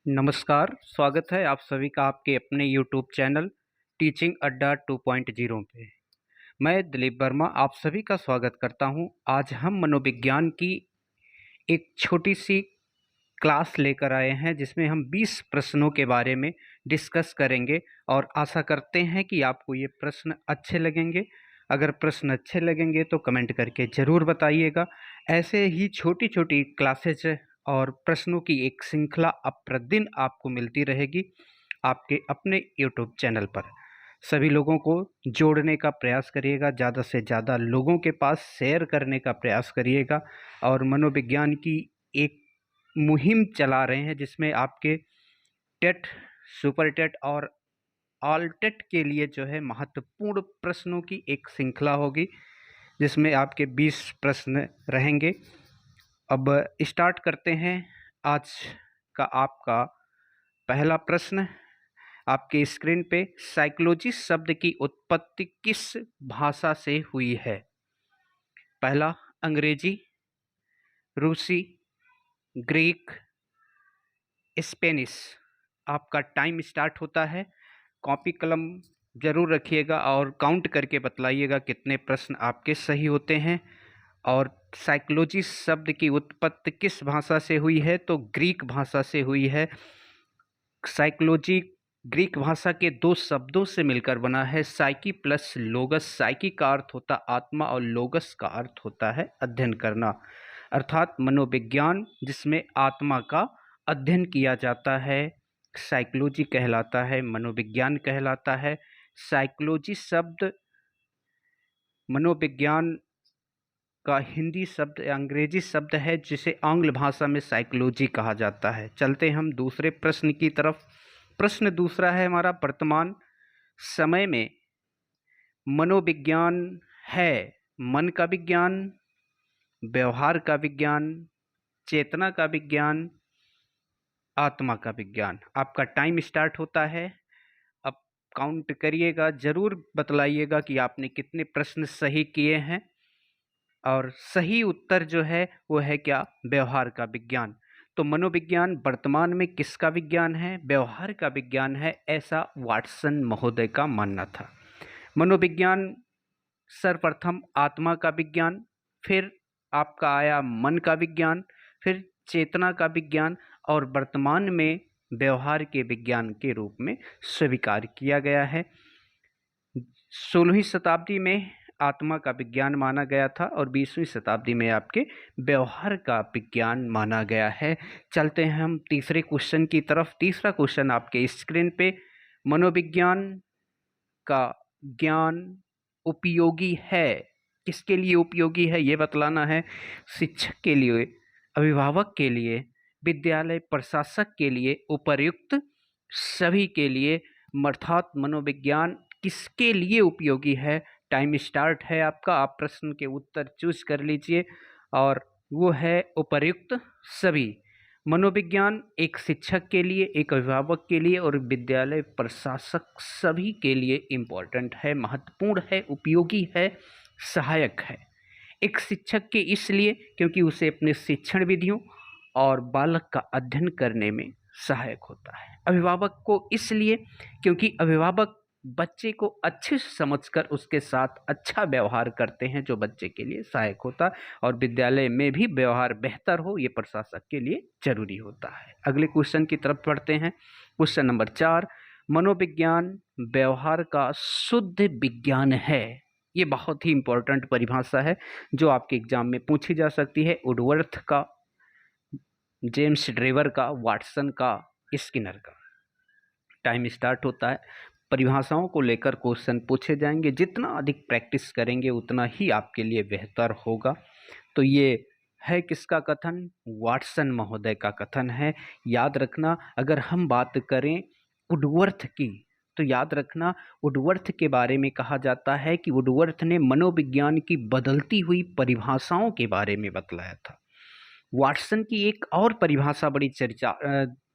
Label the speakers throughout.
Speaker 1: नमस्कार, स्वागत है आप सभी का आपके अपने यूट्यूब चैनल टीचिंग अड्डा 2.0 पे। मैं दिलीप वर्मा आप सभी का स्वागत करता हूं। आज हम मनोविज्ञान की एक छोटी-सी क्लास लेकर आए हैं जिसमें हम 20 प्रश्नों के बारे में डिस्कस करेंगे और आशा करते हैं कि आपको ये प्रश्न अच्छे लगेंगे। अगर प्रश्न अच्छे लगेंगे तो कमेंट करके ज़रूर बताइएगा। ऐसे ही छोटी-छोटी क्लासेज और प्रश्नों की एक श्रृंखला अब प्रतिदिन आपको मिलती रहेगी आपके अपने यूट्यूब चैनल पर। सभी लोगों को जोड़ने का प्रयास करिएगा, ज़्यादा से ज़्यादा लोगों के पास शेयर करने का प्रयास करिएगा और मनोविज्ञान की एक मुहिम चला रहे हैं जिसमें आपके टेट, सुपर टेट और ऑल टेट के लिए जो है महत्वपूर्ण प्रश्नों की एक श्रृंखला होगी जिसमें आपके 20 प्रश्न रहेंगे। अब स्टार्ट करते हैं। आज का आपका पहला प्रश्न आपके स्क्रीन पे, साइकोलॉजी शब्द की उत्पत्ति किस भाषा से हुई है? पहला, अंग्रेजी, रूसी, ग्रीक, स्पेनिश। आपका टाइम स्टार्ट होता है। कॉपी कलम ज़रूर रखिएगा और काउंट करके बतलाइएगा कितने प्रश्न आपके सही होते हैं। और साइकोलॉजी शब्द की उत्पत्ति किस भाषा से हुई है? तो ग्रीक भाषा से हुई है। साइकोलॉजी ग्रीक भाषा के दो शब्दों से मिलकर बना है, साइकी प्लस लोगस। साइकी का अर्थ होता आत्मा और लोगस का अर्थ होता है अध्ययन करना, अर्थात मनोविज्ञान जिसमें आत्मा का अध्ययन किया जाता है साइकोलॉजी कहलाता है, मनोविज्ञान कहलाता है। साइकोलॉजी शब्द मनोविज्ञान का हिंदी शब्द अंग्रेजी शब्द है जिसे आंग्ल भाषा में साइकोलॉजी कहा जाता है। चलते हम दूसरे प्रश्न की तरफ। प्रश्न दूसरा है हमारा, वर्तमान समय में मनोविज्ञान है मन का विज्ञान, व्यवहार का विज्ञान, चेतना का विज्ञान, आत्मा का विज्ञान। आपका टाइम स्टार्ट होता है। अब काउंट करिएगा, ज़रूर बतलाइएगा कि आपने कितने प्रश्न सही किए हैं। और सही उत्तर जो है वो है क्या? व्यवहार का विज्ञान। तो मनोविज्ञान वर्तमान में किसका विज्ञान है? व्यवहार का विज्ञान है, ऐसा वाटसन महोदय का मानना था। मनोविज्ञान सर्वप्रथम आत्मा का विज्ञान, फिर आपका आया मन का विज्ञान, फिर चेतना का विज्ञान और वर्तमान में व्यवहार के विज्ञान के रूप में स्वीकार किया गया है। 16वीं शताब्दी में आत्मा का विज्ञान माना गया था और 20वीं शताब्दी में आपके व्यवहार का विज्ञान माना गया है। चलते हैं हम तीसरे क्वेश्चन की तरफ। तीसरा क्वेश्चन आपके स्क्रीन पे, मनोविज्ञान का ज्ञान उपयोगी है। किसके लिए उपयोगी है ये बतलाना है। शिक्षक के लिए, अभिभावक के लिए, विद्यालय प्रशासक के लिए, उपर्युक्त सभी के लिए, अर्थात मनोविज्ञान किसके लिए उपयोगी है? टाइम स्टार्ट है आपका। आप प्रश्न के उत्तर चूज कर लीजिए और वो है उपर्युक्त सभी। मनोविज्ञान एक शिक्षक के लिए, एक अभिभावक के लिए और विद्यालय प्रशासक सभी के लिए इम्पोर्टेंट है, महत्वपूर्ण है, उपयोगी है, सहायक है। एक शिक्षक के इसलिए क्योंकि उसे अपने शिक्षण विधियों और बालक का अध्ययन करने में सहायक होता है। अभिभावक को इसलिए क्योंकि अभिभावक बच्चे को अच्छे से समझकर उसके साथ अच्छा व्यवहार करते हैं जो बच्चे के लिए सहायक होता है। और विद्यालय में भी व्यवहार बेहतर हो ये प्रशासक के लिए जरूरी होता है। अगले क्वेश्चन की तरफ बढ़ते हैं। क्वेश्चन नंबर 4, मनोविज्ञान व्यवहार का शुद्ध विज्ञान है। ये बहुत ही इंपॉर्टेंट परिभाषा है जो आपके एग्जाम में पूछी जा सकती है। वुडवर्थ का, जेम्स ड्रेवर का, वाटसन का, स्किनर का। टाइम स्टार्ट होता है। परिभाषाओं को लेकर क्वेश्चन पूछे जाएंगे। जितना अधिक प्रैक्टिस करेंगे उतना ही आपके लिए बेहतर होगा। तो ये है किसका कथन? वाटसन महोदय का कथन है। याद रखना, अगर हम बात करें वुडवर्थ की तो याद रखना वुडवर्थ के बारे में कहा जाता है कि वुडवर्थ ने मनोविज्ञान की बदलती हुई परिभाषाओं के बारे में बतलाया था। वाटसन की एक और परिभाषा बड़ी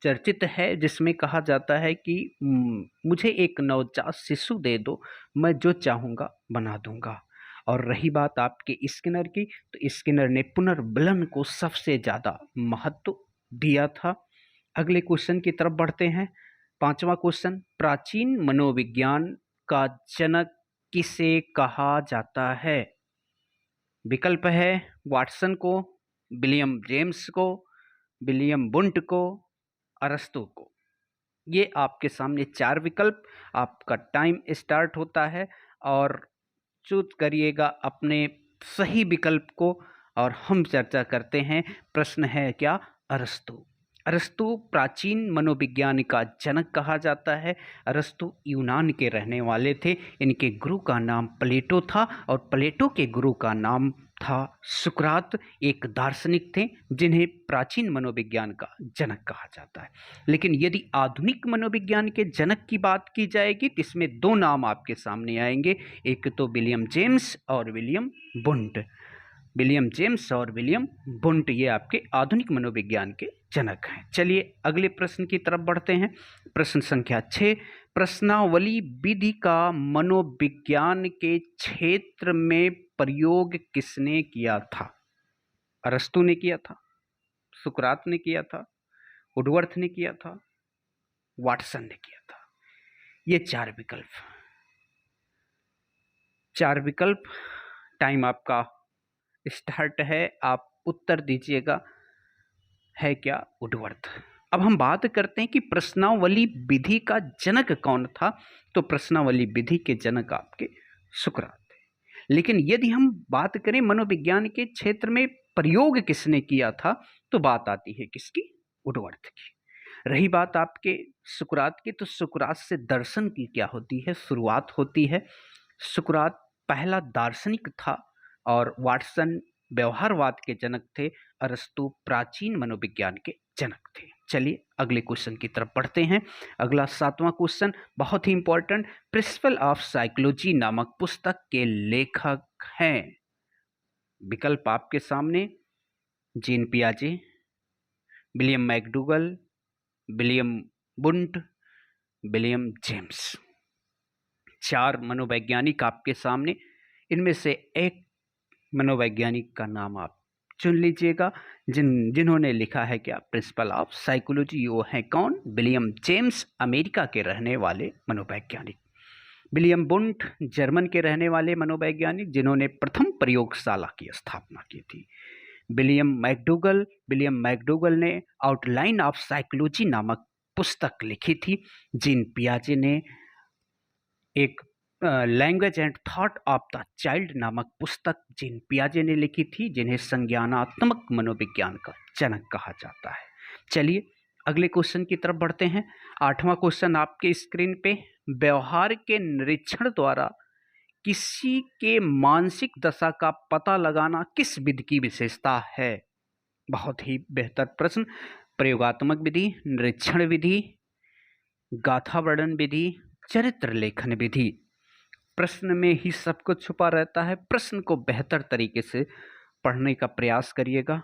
Speaker 1: चर्चित है जिसमें कहा जाता है कि मुझे एक नवजात शिशु दे दो, मैं जो चाहूँगा बना दूंगा। और रही बात आपके स्किनर की, तो स्किनर ने पुनर्बलन को सबसे ज़्यादा महत्व दिया था अगले क्वेश्चन की तरफ बढ़ते हैं। 5वां क्वेश्चन, प्राचीन मनोविज्ञान का जनक किसे कहा जाता है? विकल्प है वाटसन को, विलियम जेम्स को, विलियम बुंट को, अरस्तू को। ये आपके सामने 4 विकल्प। आपका टाइम स्टार्ट होता है और चूज करिएगा अपने सही विकल्प को और हम चर्चा करते हैं। प्रश्न है क्या? अरस्तू। अरस्तू प्राचीन मनोविज्ञान का जनक कहा जाता है। अरस्तू यूनान के रहने वाले थे। इनके गुरु का नाम प्लेटो था और प्लेटो के गुरु का नाम था सुकरात। एक दार्शनिक थे जिन्हें प्राचीन मनोविज्ञान का जनक कहा जाता है। लेकिन यदि आधुनिक मनोविज्ञान के जनक की बात की जाएगी तो इसमें 2 नाम आपके सामने आएंगे। एक तो विलियम जेम्स और विलियम बुंट। विलियम जेम्स और विलियम बुंट ये आपके आधुनिक मनोविज्ञान के जनक हैं। चलिए अगले प्रश्न की तरफ बढ़ते हैं। प्रश्न संख्या 6, प्रश्नावली विधि का मनोविज्ञान के क्षेत्र में प्रयोग किसने किया था? अरस्तू ने किया था, सुकरात ने किया था, वुडवर्थ ने किया था, वाटसन ने किया था। ये 4 विकल्प। टाइम आपका स्टार्ट है। आप उत्तर दीजिएगा। है क्या? वुडवर्थ। अब हम बात करते हैं कि प्रश्नावली विधि का जनक कौन था। तो प्रश्नावली विधि के जनक आपके सुकरात थे। लेकिन यदि हम बात करें मनोविज्ञान के क्षेत्र में प्रयोग किसने किया था, तो बात आती है किसकी? वुडवर्थ की। रही बात आपके सुकरात की, तो सुकरात से दर्शन की क्या होती है? शुरुआत होती है। सुकरात पहला दार्शनिक था और वाटसन व्यवहारवाद के जनक थे। अरस्तु प्राचीन मनोविज्ञान के जनक थे। चलिए अगले क्वेश्चन की तरफ बढ़ते हैं। अगला 7वां क्वेश्चन बहुत ही इंपॉर्टेंट। प्रिंसिपल ऑफ साइकोलॉजी नामक पुस्तक के लेखक हैं। विकल्प आपके सामने, जीन पियाजे, विलियम मैकडूगल, विलियम बुंट, विलियम जेम्स। 4 मनोवैज्ञानिक आपके सामने। इनमें से एक मनोवैज्ञानिक का नाम आप चुन लीजिएगा जिन्होंने लिखा है क्या? Principle of psychology. वो है कौन? विलियम जेम्स, अमेरिका के रहने वाले मनोवैज्ञानिक। विलियम बुंट, जर्मन के रहने वाले मनोवैज्ञानिक जिन्होंने प्रथम प्रयोगशाला की स्थापना की थी। विलियम मैकडूगल ने आउटलाइन ऑफ साइकोलॉजी नामक पुस्तक लिखी थी। जीन पियाजे ने एक language and thought of the child नामक पुस्तक जीन पियाजे ने लिखी थी, जिन्हें संज्ञानात्मक मनोविज्ञान का जनक कहा जाता है। चलिए अगले क्वेश्चन की तरफ बढ़ते हैं। 8वां क्वेश्चन आपके स्क्रीन पे, व्यवहार के निरीक्षण द्वारा किसी के मानसिक दशा का पता लगाना किस विधि की विशेषता है? बहुत ही बेहतर प्रश्न। प्रयोगात्मक विधि, निरीक्षण विधि, गाथा वर्णन विधि, चरित्र लेखन विधि। प्रश्न में ही सब कुछ छुपा रहता है। प्रश्न को बेहतर तरीके से पढ़ने का प्रयास करिएगा।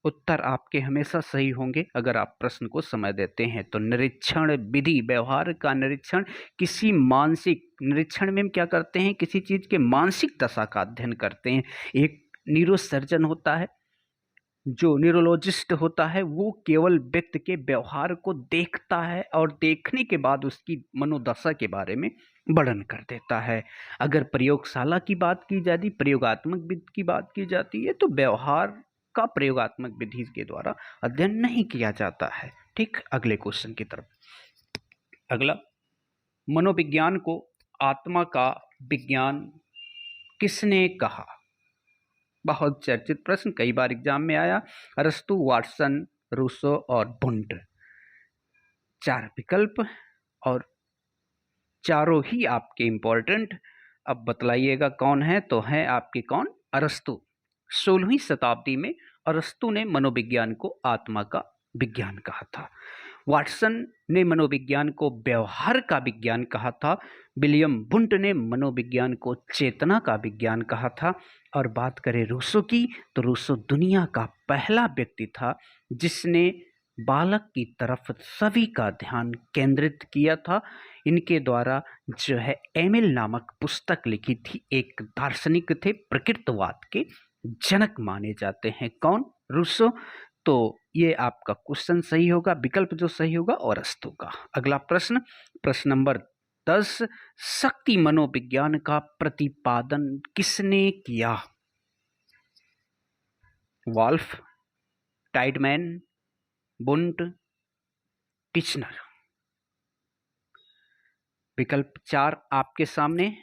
Speaker 1: उत्तर आपके हमेशा सही होंगे अगर आप प्रश्न को समय देते हैं। तो निरीक्षण विधि, व्यवहार का निरीक्षण, किसी मानसिक निरीक्षण में हम क्या करते हैं? किसी चीज के मानसिक दशा का अध्ययन करते हैं। एक न्यूरोसर्जन होता है, जो न्यूरोलॉजिस्ट होता है, वो केवल व्यक्ति के व्यवहार को देखता है और देखने के बाद उसकी मनोदशा के बारे में वर्णन कर देता है। अगर प्रयोगशाला की बात की जाती, प्रयोगात्मक विधि की बात की जाती है, तो व्यवहार का प्रयोगात्मक विधि के द्वारा अध्ययन नहीं किया जाता है। ठीक, अगले क्वेश्चन की तरफ। अगला, मनोविज्ञान को आत्मा का विज्ञान किसने कहा? बहुत चर्चित प्रश्न, कई बार एग्जाम में आया। अरस्तु, वाटसन, रूसो और बुंट। 4 विकल्प और चारों ही आपके इंपॉर्टेंट। अब बतलाइएगा कौन है? तो है आपके कौन? अरस्तु। 16वीं शताब्दी में अरस्तु ने मनोविज्ञान को आत्मा का विज्ञान कहा था। वाटसन ने मनोविज्ञान को व्यवहार का विज्ञान कहा था। विलियम बुंट ने मनोविज्ञान को चेतना का विज्ञान कहा था। और बात करें रूसो की, तो रूसो दुनिया का पहला व्यक्ति था जिसने बालक की तरफ सभी का ध्यान केंद्रित किया था। इनके द्वारा जो है एमिल नामक पुस्तक लिखी थी। एक दार्शनिक थे, प्रकृतिवाद के जनक माने जाते हैं। कौन? रूसो। तो ये आपका क्वेश्चन सही होगा, विकल्प जो सही होगा और अस्तु का। अगला प्रश्न, प्रश्न नंबर 10, शक्ति मनोविज्ञान का प्रतिपादन किसने किया? Wolff, Tiedemann, Wundt, Titchener. विकल्प 4 आपके सामने।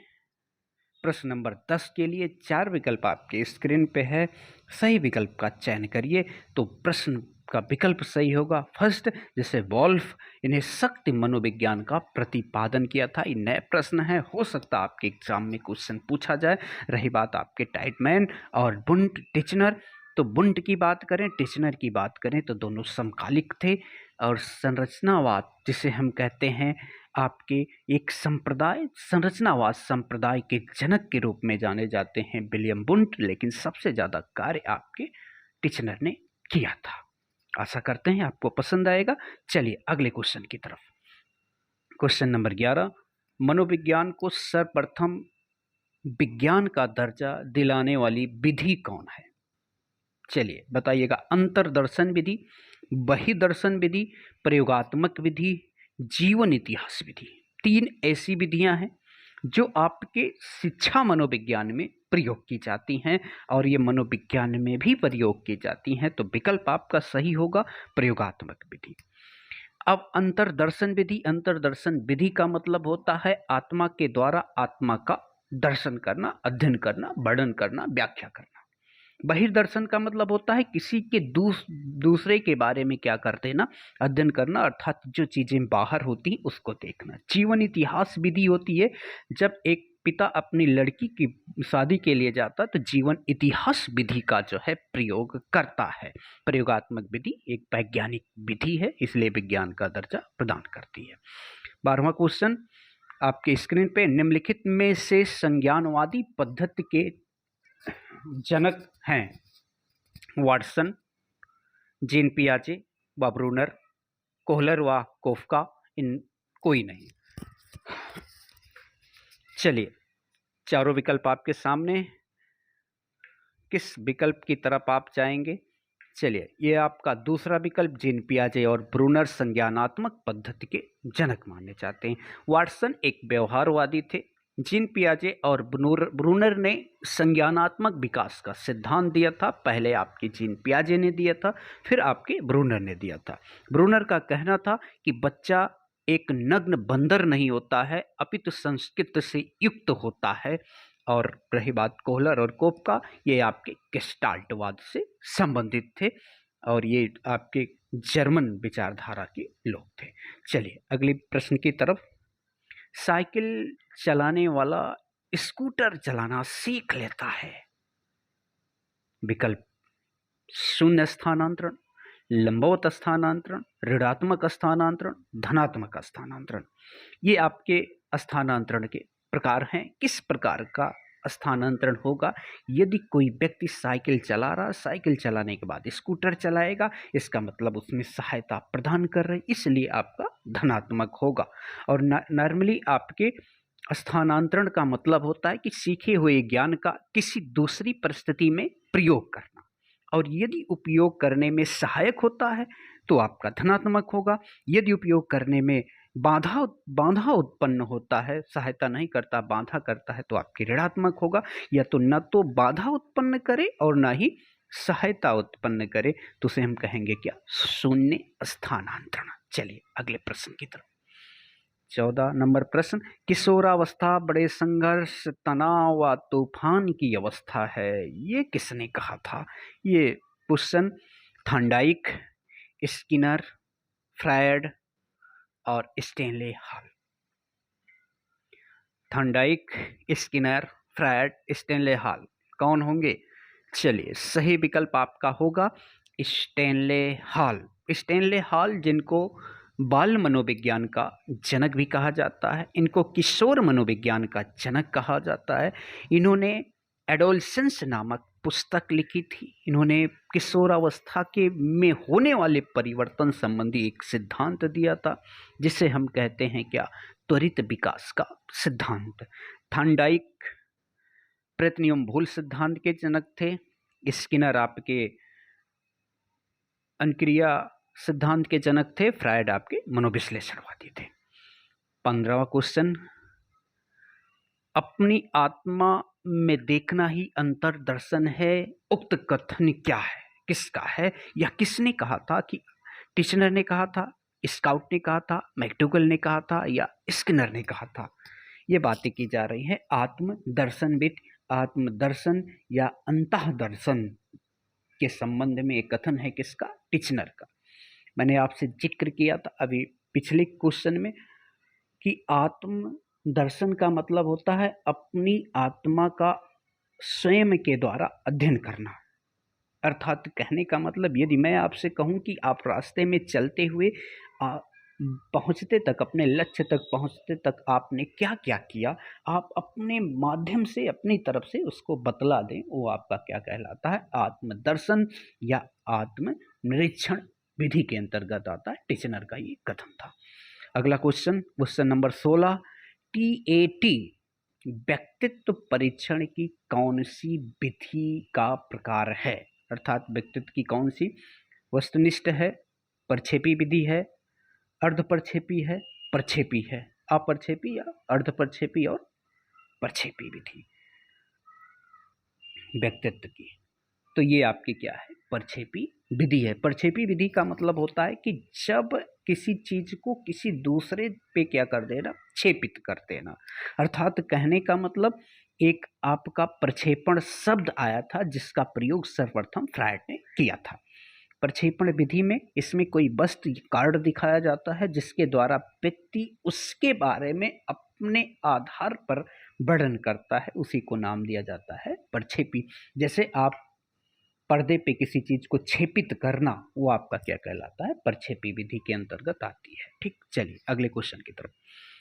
Speaker 1: प्रश्न नंबर 10 के लिए 4 विकल्प आपके स्क्रीन पे है, सही विकल्प का चयन करिए तो प्रश्न का विकल्प सही होगा फर्स्ट। जैसे वॉल्फ, इन्हें शक्ति मनोविज्ञान का प्रतिपादन किया था। ये नए प्रश्न है, हो सकता है आपके एग्जाम में क्वेश्चन पूछा जाए। रही बात आपके टाइडमैन और वुंट टिचनर, तो वुंट की बात करें, टिचनर की बात करें तो दोनों समकालिक थे। और संरचनावाद जिसे हम कहते हैं, आपके एक संप्रदाय, संरचनावाद संप्रदाय के जनक के रूप में जाने जाते हैं विलियम वुंट, लेकिन सबसे ज़्यादा कार्य आपके टिचनर ने किया था। आशा करते हैं आपको पसंद आएगा। चलिए अगले क्वेश्चन की तरफ। क्वेश्चन नंबर 11, मनोविज्ञान को सर्वप्रथम विज्ञान का दर्जा दिलाने वाली विधि कौन है? चलिए बताइएगा। अंतर्दर्शन विधि, बहिर्दर्शन विधि, प्रयोगात्मक विधि, जीवन इतिहास विधि। 3 ऐसी विधियां हैं जो आपके शिक्षा मनोविज्ञान में प्रयोग की जाती हैं और ये मनोविज्ञान में भी प्रयोग की जाती हैं। तो विकल्प आपका सही होगा प्रयोगात्मक विधि। अब अंतर्दर्शन विधि, अंतर्दर्शन विधि का मतलब होता है आत्मा के द्वारा आत्मा का दर्शन करना, अध्ययन करना, वर्णन करना, व्याख्या करना। बहिर्दर्शन का मतलब होता है किसी के दूसरे के बारे में क्या करते ना, अध्ययन करना, अर्थात जो चीजें बाहर होती उसको देखना। जीवन इतिहास विधि होती है जब एक पिता अपनी लड़की की शादी के लिए जाता तो जीवन इतिहास विधि का जो है प्रयोग करता है। प्रयोगात्मक विधि एक वैज्ञानिक विधि है, इसलिए विज्ञान का दर्जा प्रदान करती है। 12वां क्वेश्चन आपके स्क्रीन पे, निम्नलिखित में से संज्ञानवादी पद्धति के जनक हैं वाटसन, जीन पियाजे व ब्रूनर, कोहलर व कोफका, इन कोई नहीं। चलिए चारों विकल्प आपके सामने, किस विकल्प की तरफ आप जाएंगे? चलिए ये आपका दूसरा विकल्प, जीन पियाजे और ब्रूनर संज्ञानात्मक पद्धति के जनक माने जाते हैं। वाटसन एक व्यवहारवादी थे, जीन पियाजे और ब्रूनर ने संज्ञानात्मक विकास का सिद्धांत दिया था। पहले आपके जीन पियाजे ने दिया था, फिर आपके ब्रूनर ने दिया था। ब्रूनर का कहना था कि बच्चा एक नग्न बंदर नहीं होता है, अपितु संस्कृत से युक्त होता है। और रही बात कोहलर और कोफका, ये आपके गेस्टाल्टवाद से संबंधित थे और ये आपके जर्मन विचारधारा के लोग थे। चलिए अगले प्रश्न की तरफ। साइकिल चलाने वाला स्कूटर चलाना सीख लेता है। विकल्प शून्य स्थानांतरण, लंबवत स्थानांतरण, ऋणात्मक स्थानांतरण, धनात्मक स्थानांतरण। ये आपके स्थानांतरण के प्रकार हैं। किस प्रकार का स्थानांतरण होगा? यदि कोई व्यक्ति साइकिल चला रहा, साइकिल चलाने के बाद स्कूटर चलाएगा, इसका मतलब उसमें सहायता प्रदान कर रहे, इसलिए आपका धनात्मक होगा। और नॉर्मली आपके स्थानांतरण का मतलब होता है कि सीखे हुए ज्ञान का किसी दूसरी परिस्थिति में प्रयोग करना, और यदि उपयोग करने में सहायक होता है तो आपका धनात्मक होगा। यदि उपयोग करने में बाधा उत्पन्न होता है, सहायता नहीं करता, बाधा करता है, तो आपकी ऋणात्मक होगा। या तो न तो बाधा उत्पन्न करे और न ही सहायता उत्पन्न करे, तो उसे हम कहेंगे क्या? शून्य स्थानांतरण। चलिए अगले प्रश्न की तरफ। 14 नंबर प्रश्न, किशोरावस्था बड़े संघर्ष, तनाव व तूफान की अवस्था है, ये किसने कहा था? ये क्वेश्चन थॉर्नडाइक, स्किनर, फ्रायड और Stanley Hall. Thorndike, Skinner, Freud, Stanley Hall कौन होंगे? चलिए सही विकल्प आपका होगा स्टेनले हॉल। स्टेनले हॉल जिनको बाल मनोविज्ञान का जनक भी कहा जाता है, इनको किशोर मनोविज्ञान का जनक कहा जाता है। इन्होंने एडोलसेंस नामक पुस्तक लिखी थी। इन्होंने किशोरावस्था के में होने वाले परिवर्तन संबंधी एक सिद्धांत दिया था, जिसे हम कहते हैं क्या? त्वरित विकास का सिद्धांत। थॉर्नडाइक प्रत्यनियम भूल सिद्धांत के जनक थे। स्किनर आपके अनक्रिया सिद्धांत के जनक थे फ्रायड, आपके मनोविश्लेषणवादी थे। 15वां क्वेश्चन, अपनी आत्मा में देखना ही अंतर्दर्शन है, उक्त कथन क्या है, किसका है, या किसने कहा था? कि टिचनर ने कहा था, स्काउट ने कहा था, मैक्डोगल ने कहा था, या स्किनर ने कहा था? ये बातें की जा रही हैं आत्मदर्शनविद, आत्मदर्शन या अंतः दर्शन के संबंध में एक कथन है किसका? टिचनर का। मैंने आपसे जिक्र किया था अभी पिछले क्वेश्चन में कि आत्म दर्शन का मतलब होता है अपनी आत्मा का स्वयं के द्वारा अध्ययन करना। अर्थात कहने का मतलब, यदि मैं आपसे कहूं कि आप रास्ते में चलते हुए पहुंचते तक, अपने लक्ष्य तक पहुंचते तक आपने क्या क्या किया, आप अपने माध्यम से अपनी तरफ से उसको बतला दें, वो आपका क्या कहलाता है? आत्मदर्शन या आत्म निरीक्षण विधि के अंतर्गत आता है। टिचनर का ये कथन था। अगला क्वेश्चन, क्वेश्चन नंबर 16, TAT व्यक्तित्व परीक्षण की कौन सी विधि का प्रकार है? अर्थात व्यक्तित्व की कौन सी? वस्तुनिष्ठ है, प्रक्षेपी विधि है, अर्ध प्रक्षेपी है, प्रक्षेपी है, अप्रक्षेपी या अर्ध प्रक्षेपी और प्रक्षेपी विधि व्यक्तित्व की। तो ये आपकी क्या है? प्रक्षेपी विधि है। प्रक्षेपी विधि का मतलब होता है कि जब किसी चीज को किसी दूसरे पे क्या कर देना? क्षेपित कर देना। अर्थात कहने का मतलब, एक आपका प्रक्षेपण शब्द आया था जिसका प्रयोग सर्वप्रथम फ्रायड ने किया था। प्रक्षेपण विधि में इसमें कोई वस्तु कार्ड दिखाया जाता है जिसके द्वारा व्यक्ति उसके बारे में अपने आधार पर वर्णन करता है, उसी को नाम दिया जाता है प्रक्षेपी। जैसे आप पर्दे पे किसी चीज को क्षेपित करना, वो आपका क्या कहलाता है? प्रक्षेपी विधि के अंतर्गत आती है। ठीक, चलिए अगले क्वेश्चन की तरफ।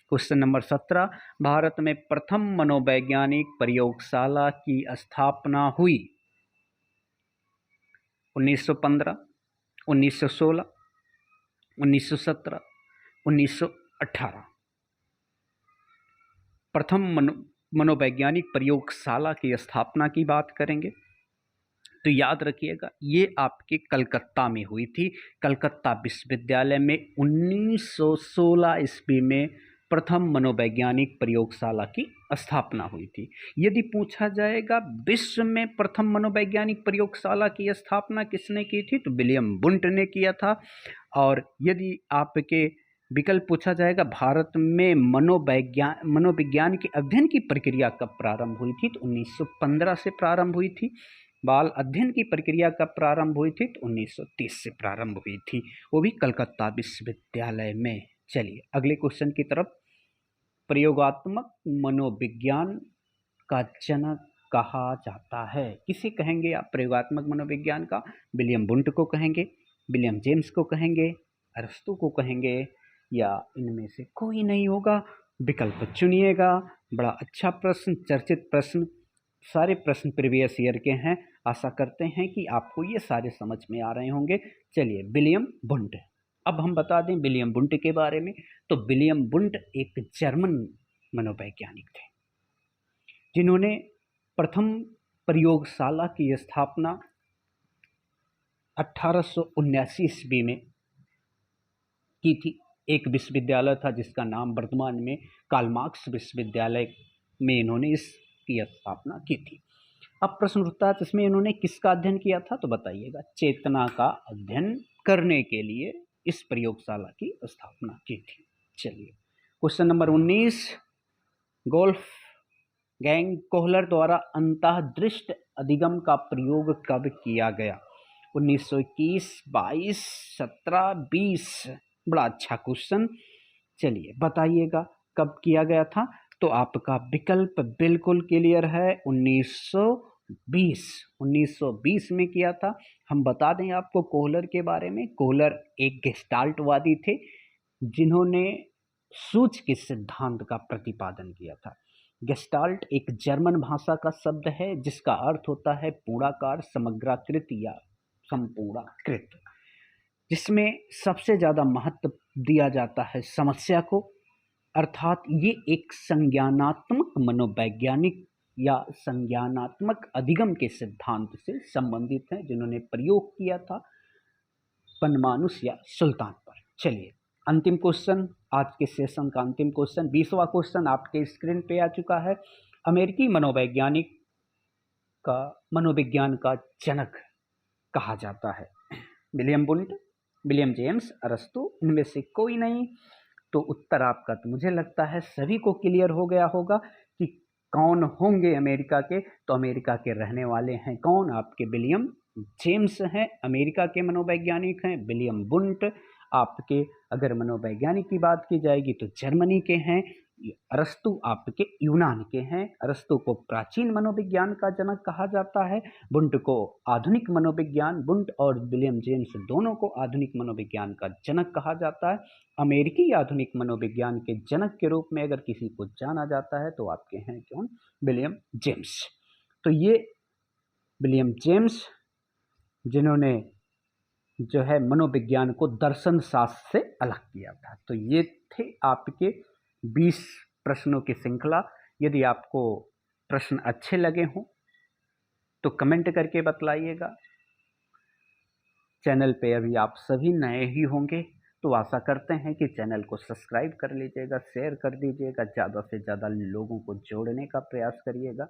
Speaker 1: क्वेश्चन नंबर 17, भारत में प्रथम मनोवैज्ञानिक प्रयोगशाला की स्थापना हुई 1915, 1916, 1917, 1918। प्रथम मनोवैज्ञानिक प्रयोगशाला की स्थापना की बात करेंगे तो याद रखिएगा, ये आपके कलकत्ता में हुई थी। कलकत्ता विश्वविद्यालय में 1916 ईस्वी में प्रथम मनोवैज्ञानिक प्रयोगशाला की स्थापना हुई थी। यदि पूछा जाएगा विश्व में प्रथम मनोवैज्ञानिक प्रयोगशाला की स्थापना किसने की थी, तो विलियम वुंट ने किया था। और यदि आपके विकल्प पूछा जाएगा भारत में मनोविज्ञान के अध्ययन की प्रक्रिया कब प्रारंभ हुई थी, तो 1915 से प्रारंभ हुई थी। बाल अध्ययन की प्रक्रिया कब प्रारंभ हुई थी, तो 1930 से प्रारंभ हुई थी, वो भी कलकत्ता विश्वविद्यालय में। चलिए अगले क्वेश्चन की तरफ। प्रयोगात्मक मनोविज्ञान का जनक कहा जाता है, किसे कहेंगे आप प्रयोगात्मक मनोविज्ञान का? विलियम वुंट को कहेंगे, विलियम जेम्स को कहेंगे, अरस्तू को कहेंगे, या इनमें से कोई नहीं होगा? विकल्प चुनिएगा। बड़ा अच्छा प्रश्न, चर्चित प्रश्न, सारे प्रश्न प्रीवियस ईयर के हैं। आशा करते हैं कि आपको ये सारे समझ में आ रहे होंगे। चलिए, विलियम वुंट। अब हम बता दें विलियम वुंट के बारे में, तो विलियम वुंट एक जर्मन मनोवैज्ञानिक थे जिन्होंने प्रथम प्रयोगशाला की स्थापना 1879 ईस्वी में की थी। एक विश्वविद्यालय था जिसका नाम वर्तमान में कार्ल मार्क्स विश्वविद्यालय में इन्होंने इसकी स्थापना की थी। अब प्रश्न उठता है, इसमें इन्होंने किसका अध्ययन किया था, तो बताइएगा। चेतना का अध्ययन करने के लिए इस प्रयोगशाला की स्थापना की थी। चलिए question number 19, golf gang Kohler द्वारा अंतःदृष्टि अधिगम का प्रयोग कब किया गया? 1921, 22, 17, 20। बड़ा अच्छा क्वेश्चन। चलिए बताइएगा कब किया गया था, तो आपका विकल्प बिल्कुल क्लियर है, 1920 में किया था। हम बता दें आपको कोहलर के बारे में। कोहलर एक गेस्टाल्टवादी थे जिन्होंने सूच के सिद्धांत का प्रतिपादन किया था। गेस्टाल्ट एक जर्मन भाषा का शब्द है जिसका अर्थ होता है पूर्णाकार, समग्राकृत या संपूर्णाकृत, जिसमें सबसे ज़्यादा महत्व दिया जाता है समस्या को। अर्थात ये एक संज्ञानात्मक मनोवैज्ञानिक या संज्ञानात्मक अधिगम के सिद्धांत से संबंधित हैं जिन्होंने प्रयोग किया था बनमानुस या सुल्तान पर। चलिए अंतिम क्वेश्चन, आज के सेशन का अंतिम क्वेश्चन, 20वां क्वेश्चन आपके स्क्रीन पे आ चुका है। अमेरिकी मनोविज्ञान का जनक कहा जाता है? विलियम वुंट, विलियम जेम्स, अरस्तू, इनमें से कोई नहीं। तो उत्तर आपका, तो मुझे लगता है सभी को क्लियर हो गया होगा कि कौन होंगे अमेरिका के। तो अमेरिका के रहने वाले हैं कौन? आपके विलियम जेम्स हैं, अमेरिका के मनोवैज्ञानिक हैं। विलियम वुंट आपके, अगर मनोवैज्ञानिक की बात की जाएगी तो जर्मनी के हैं। अरस्तु आपके यूनान के हैं। अरस्तु को प्राचीन मनोविज्ञान का जनक कहा जाता है, वुंट को आधुनिक मनोविज्ञान, वुंट और विलियम जेम्स दोनों को आधुनिक मनोविज्ञान का जनक कहा जाता है। अमेरिकी आधुनिक मनोविज्ञान के जनक के रूप में अगर किसी को जाना जाता है तो आपके हैं कौन? William James. तो ये विलियम जेम्स जिन्होंने जो है मनोविज्ञान को दर्शन शास्त्र से अलग किया था। तो ये थे आपके 20 प्रश्नों की श्रृंखला। यदि आपको प्रश्न अच्छे लगे हों तो कमेंट करके बतलाइएगा। चैनल पे अभी आप सभी नए ही होंगे तो आशा करते हैं कि चैनल को सब्सक्राइब कर लीजिएगा, शेयर कर दीजिएगा, ज़्यादा से ज़्यादा लोगों को जोड़ने का प्रयास करिएगा।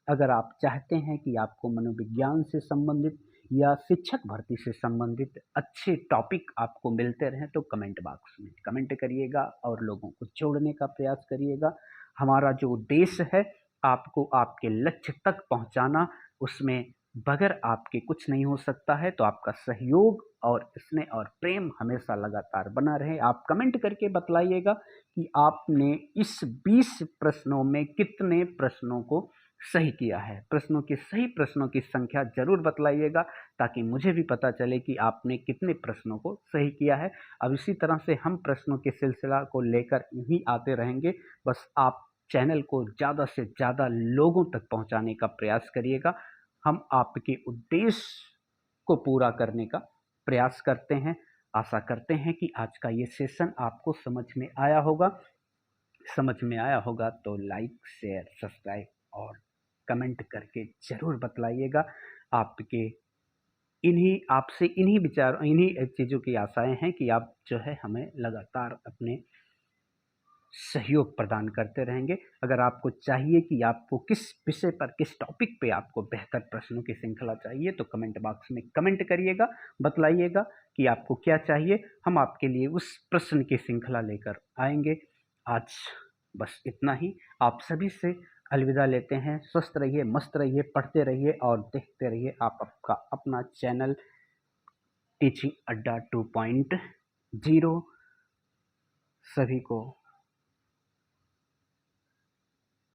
Speaker 1: अगर आप चाहते हैं कि आपको मनोविज्ञान से संबंधित या शिक्षक भर्ती से संबंधित अच्छे टॉपिक आपको मिलते रहें तो कमेंट बॉक्स में कमेंट करिएगा और लोगों को जोड़ने का प्रयास करिएगा। हमारा जो उद्देश्य है आपको आपके लक्ष्य तक पहुंचाना, उसमें बगैर आपके कुछ नहीं हो सकता है। तो आपका सहयोग और स्नेह और प्रेम हमेशा लगातार बना रहे। आप कमेंट करके बतलाइएगा कि आपने इस 20 प्रश्नों में कितने प्रश्नों को सही किया है। सही प्रश्नों की संख्या जरूर बतलाइएगा ताकि मुझे भी पता चले कि आपने कितने प्रश्नों को सही किया है। अब इसी तरह से हम प्रश्नों के सिलसिला को लेकर ही आते रहेंगे। बस आप चैनल को ज़्यादा से ज़्यादा लोगों तक पहुंचाने का प्रयास करिएगा। हम आपके उद्देश्य को पूरा करने का प्रयास करते हैं। आशा करते हैं कि आज का ये सेशन आपको समझ में आया होगा। तो लाइक, शेयर, सब्सक्राइब और कमेंट करके ज़रूर बतलाइएगा। आपसे इन्हीं चीज़ों की आशाएं हैं कि आप जो है हमें लगातार अपने सहयोग प्रदान करते रहेंगे। अगर आपको चाहिए कि आपको किस विषय पर, किस टॉपिक पे आपको बेहतर प्रश्नों की श्रृंखला चाहिए तो कमेंट बॉक्स में कमेंट करिएगा, बतलाइएगा कि आपको क्या चाहिए। हम आपके लिए उस प्रश्न की श्रृंखला लेकर आएंगे। आज बस इतना ही। आप सभी से अलविदा लेते हैं। स्वस्थ रहिए, मस्त रहिए, पढ़ते रहिए और देखते रहिए आप आपका अपना चैनल टीचिंग अड्डा 2.0। सभी को